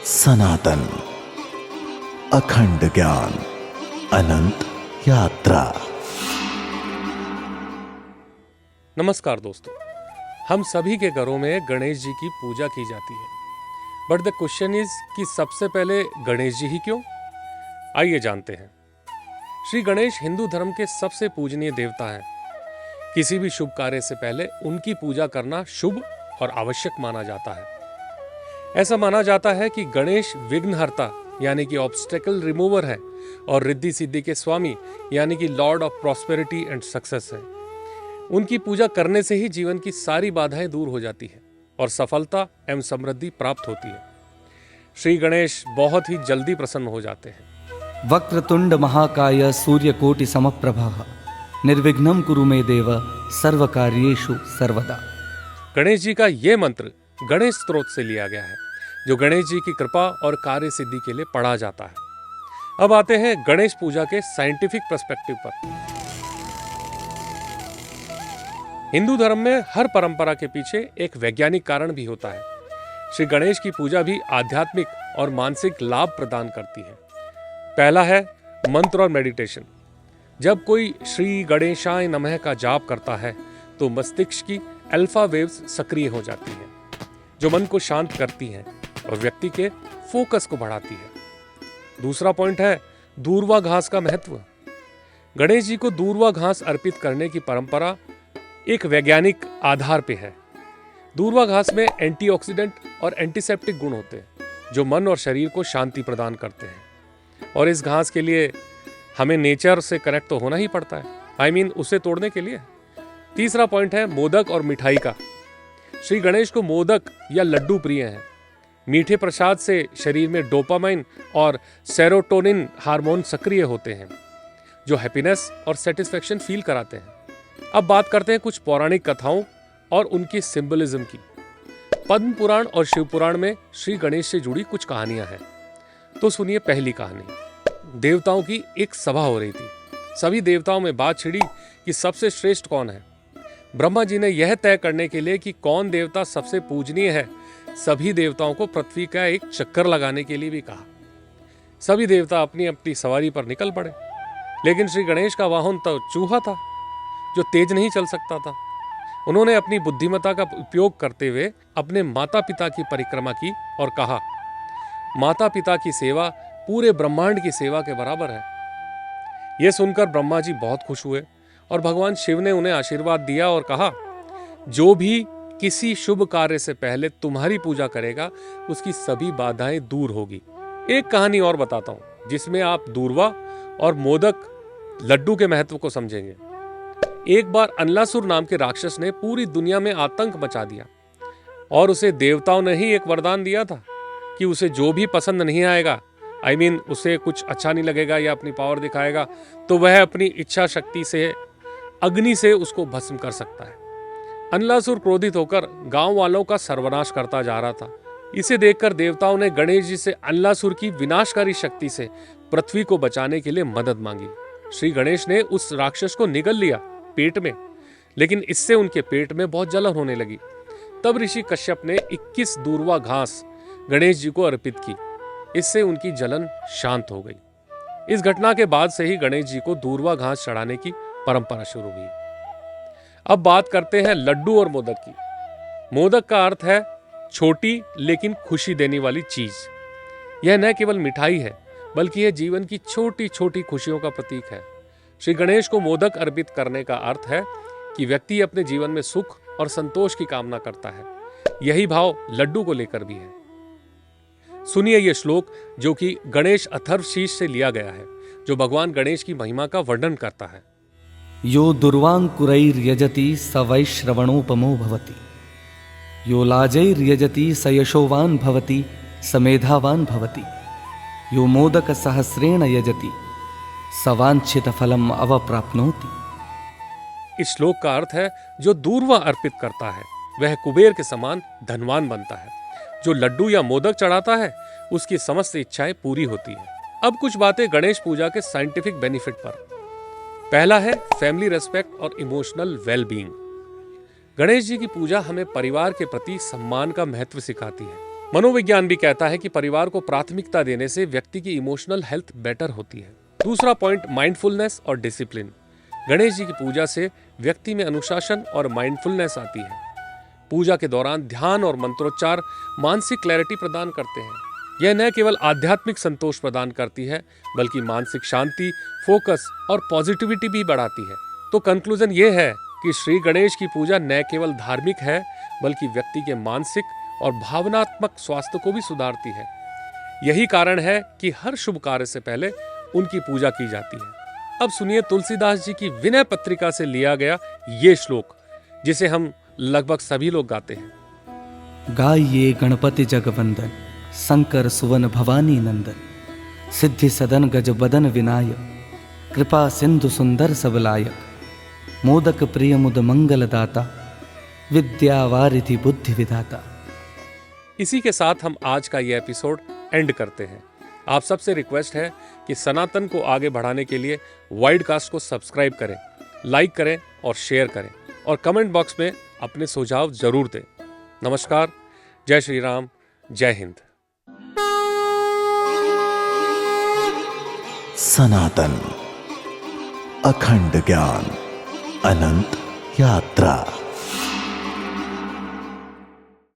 सनातन अखंड ज्ञान अनंत यात्रा। नमस्कार दोस्तों, हम सभी के घरों में गणेश जी की पूजा की जाती है। बट द क्वेश्चन इज कि सबसे पहले गणेश जी ही क्यों? आइए जानते हैं। श्री गणेश हिंदू धर्म के सबसे पूजनीय देवता हैं। किसी भी शुभ कार्य से पहले उनकी पूजा करना शुभ और आवश्यक माना जाता है। ऐसा माना जाता है कि गणेश विघ्नहर्ता यानी कि ऑब्स्टेकल रिमूवर है और रिद्धि सिद्धि के स्वामी यानी कि Lord of prosperity and success है। उनकी पूजा करने से ही जीवन की सारी बाधाएं दूर हो जाती है और सफलता एवं समृद्धि प्राप्त होती है। श्री गणेश बहुत ही जल्दी प्रसन्न हो जाते हैं। वक्रतुंड महाकाय सूर्यकोटि समप्रभः निर्विघ्नं कुरु मे देव सर्वकार्येषु सर्वदा। गणेश जी का ये मंत्र गणेश स्तोत्र से लिया गया है, जो गणेश जी की कृपा और कार्य सिद्धि के लिए पढ़ा जाता है। अब आते हैं गणेश पूजा के साइंटिफिक पर्सपेक्टिव पर। हिंदू धर्म में हर परंपरा के पीछे एक वैज्ञानिक कारण भी होता है। श्री गणेश की पूजा भी आध्यात्मिक और मानसिक लाभ प्रदान करती है। पहला है मंत्र और मेडिटेशन। जब कोई श्री गणेशाय नमः का जाप करता है तो मस्तिष्क की अल्फा वेव्स सक्रिय हो जाती हैं, जो मन को शांत करती हैं और व्यक्ति के फोकस को बढ़ाती है। दूसरा पॉइंट है दूर्वा घास का महत्व। गणेश जी को दूर्वा घास अर्पित करने की परंपरा एक वैज्ञानिक आधार पे है। दूर्वा घास में एंटीऑक्सीडेंट और एंटीसेप्टिक गुण होते हैं, जो मन और शरीर को शांति प्रदान करते हैं। और इस घास के लिए हमें नेचर से कनेक्ट तो होना ही पड़ता है, उसे तोड़ने के लिए। तीसरा पॉइंट है मोदक और मिठाई का। श्री गणेश को मोदक या लड्डू प्रिय हैं। मीठे प्रसाद से शरीर में डोपामाइन और सेरोटोनिन हार्मोन सक्रिय होते हैं, जो हैप्पीनेस और सेटिस्फैक्शन फील कराते हैं। अब बात करते हैं कुछ पौराणिक कथाओं और उनकी सिंबलिज्म की। पद्म पुराण और शिव पुराण में श्री गणेश से जुड़ी कुछ कहानियां हैं। तो सुनिए पहली कहानी। देवताओं की एक सभा हो रही थी। सभी देवताओं में बात छिड़ी कि सबसे श्रेष्ठ कौन है। ब्रह्मा जी ने यह तय करने के लिए कि कौन देवता सबसे पूजनीय है, सभी देवताओं को पृथ्वी का एक चक्कर लगाने के लिए भी कहा। सभी देवता अपनी अपनी सवारी पर निकल पड़े, लेकिन श्री गणेश का वाहन तो चूहा था, जो तेज नहीं चल सकता था। उन्होंने अपनी बुद्धिमत्ता का उपयोग करते हुए अपने माता पिता की परिक्रमा की और कहा, माता पिता की सेवा पूरे ब्रह्मांड की सेवा के बराबर है। यह सुनकर ब्रह्मा जी बहुत खुश हुए और भगवान शिव ने उन्हें आशीर्वाद दिया और कहा, जो भी किसी शुभ कार्य से पहले तुम्हारी पूजा करेगा उसकी सभी बाधाएं दूर होगी। एक कहानी और बताता हूं, जिसमें आप दूर्वा और मोदक लड्डू के महत्व को समझेंगे। एक बार अनलासुर नाम के राक्षस ने पूरी दुनिया में आतंक मचा दिया और उसे देवताओं ने ही एक वरदान दिया था कि उसे जो भी पसंद नहीं आएगा, उसे कुछ अच्छा नहीं लगेगा या अपनी पावर दिखाएगा, तो वह अपनी इच्छा शक्ति से अग्नि से उसको भस्म कर सकता है। अनलासुर क्रोधित होकर गांव वालों का सर्वनाश करता जा रहा था। इसे देखकर देवताओं ने गणेश जी से अनलासुर की विनाशकारी शक्ति से पृथ्वी को बचाने के लिए मदद मांगी। श्री गणेश ने उस राक्षस को निगल लिया पेट में, लेकिन इससे उनके पेट में बहुत जलन होने लगी। तब ऋषि कश्यप ने 21 दूर्वा घास गणेश जी को अर्पित की। इससे उनकी जलन शांत हो गई। इस घटना के बाद से ही गणेश जी को दूर्वा घास चढ़ाने की परंपरा शुरू हुई। अब बात करते हैं लड्डू और मोदक की। मोदक का अर्थ है छोटी लेकिन खुशी देने वाली चीज। यह न केवल मिठाई है, बल्कि यह जीवन की छोटी छोटी खुशियों का प्रतीक है। श्री गणेश को मोदक अर्पित करने का अर्थ है कि व्यक्ति अपने जीवन में सुख और संतोष की कामना करता है। यही भाव लड्डू को लेकर भी है। सुनिए यह श्लोक, जो कि गणेश अथर्वशीष से लिया गया है, जो भगवान गणेश की महिमा का वर्णन करता है। यो दुर्वांकुरैर्यजति स वैश्रवणोपमो भवति, यो लाजैर्यजति स यशोवान भवति स मेधावान भवति, यो मोदक सहस्रेण यजति स वांछित फलम अवप्राप्नोति। इस श्लोक का अर्थ है, जो दूर्वा अर्पित करता है वह कुबेर के समान धनवान बनता है। जो लड्डू या मोदक चढ़ाता है उसकी समस्त इच्छाएं पूरी होती है। अब कुछ बातें गणेश पूजा के साइंटिफिक बेनिफिट पर। पहला है फैमिली रेस्पेक्ट और इमोशनल वेलबींग। गणेश जी की पूजा हमें परिवार के प्रति सम्मान का महत्व सिखाती है। मनोविज्ञान भी कहता है कि परिवार को प्राथमिकता देने से व्यक्ति की इमोशनल हेल्थ बेटर होती है। दूसरा पॉइंट, माइंडफुलनेस और डिसिप्लिन। गणेश जी की पूजा से व्यक्ति में अनुशासन और माइंडफुलनेस आती है। पूजा के दौरान ध्यान और मंत्रोच्चार मानसिक क्लैरिटी प्रदान करते हैं। यह न केवल आध्यात्मिक संतोष प्रदान करती है बल्कि मानसिक शांति, फोकस और पॉजिटिविटी भी बढ़ाती है। तो कंक्लूजन ये है कि श्री गणेश की पूजा न केवल धार्मिक है बल्कि व्यक्ति के मानसिक और भावनात्मक स्वास्थ्य को भी सुधारती है। यही कारण है कि हर शुभ कार्य से पहले उनकी पूजा की जाती है। अब सुनिए तुलसीदास जी की विनय पत्रिका से लिया गया ये श्लोक, जिसे हम लगभग सभी लोग गाते हैं। गाइए गणपति जगवंदन, शंकर सुवन भवानी नंदन, सिद्धि सदन गज बदन विनायक, कृपा सिंधु सुंदर सबलायक, मोदक प्रिय मुद मंगल दाता, विद्या वारिधि बुद्धि विधाता। इसी के साथ हम आज का ये एपिसोड एंड करते हैं। आप सबसे रिक्वेस्ट है कि सनातन को आगे बढ़ाने के लिए वाइडकास्ट को सब्सक्राइब करें, लाइक करें और शेयर करें और कमेंट बॉक्स में अपने सुझाव जरूर दें। नमस्कार, जय श्री राम, जय हिंद। सनातन अखंड ज्ञान, अनंत यात्रा।